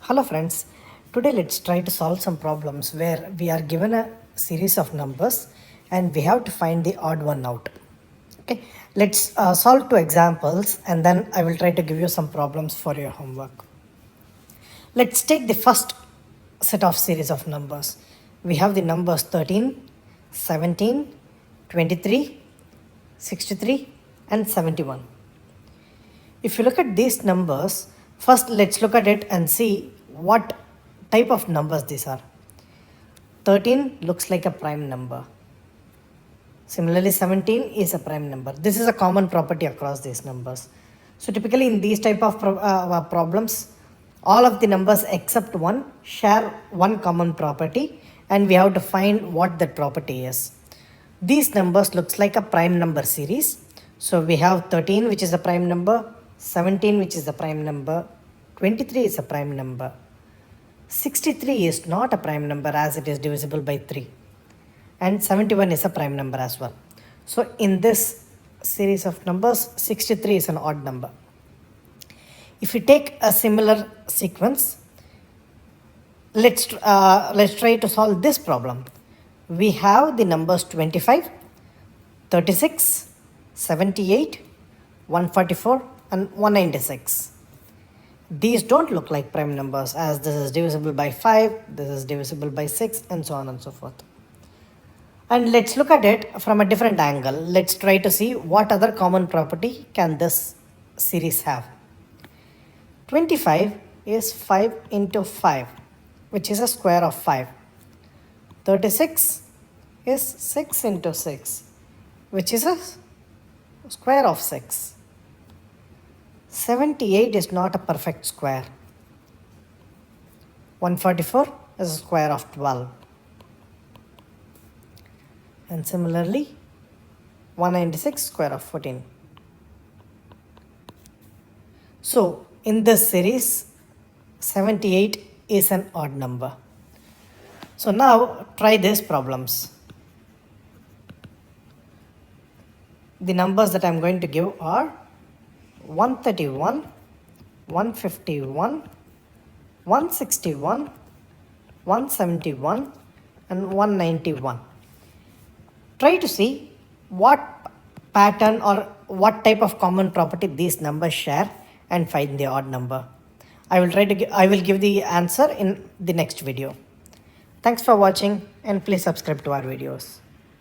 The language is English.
Hello friends, today let's try to solve some problems where we are given a series of numbers and we have to find the odd one out. Okay, let's solve two examples and then I will try to give you some problems for your homework. Let's take the first set of series of numbers. We have the numbers 13, 17, 23, 63 and 71. If you look at these numbers, first let's look at it and see what type of numbers these are. 13 looks like a prime number. Similarly, 17 is a prime number. This is a common property across these numbers. So typically in these type of problems, all of the numbers except one share one common property and we have to find what that property is. These numbers looks like a prime number series. So we have 13 which is a prime number, 17 which is a prime number, 23 is a prime number. 63 is not a prime number as it is divisible by 3 and 71 is a prime number as well. So in this series of numbers 63 is an odd number. If we take a similar sequence, let's try to solve this problem. We have the numbers 25, 36, 78, 144 and 196. These don't look like prime numbers as this is divisible by 5, this is divisible by 6 and so on and so forth. And let's look at it from a different angle. Let's try to see what other common property can this series have. 25 is 5 into 5, which is a square of 5. 36 is 6 into 6, which is a square of 6. 78 is not a perfect square. 144 is a square of 12. And similarly, 196 square of 14. So, in this series, 78 is an odd number. So now, try these problems. The numbers that I am going to give are 131, 151, 161, 171 and 191. Try to see what pattern or what type of common property these numbers share and find the odd number. I will give the answer in the next video. Thanks for watching and please subscribe to our videos.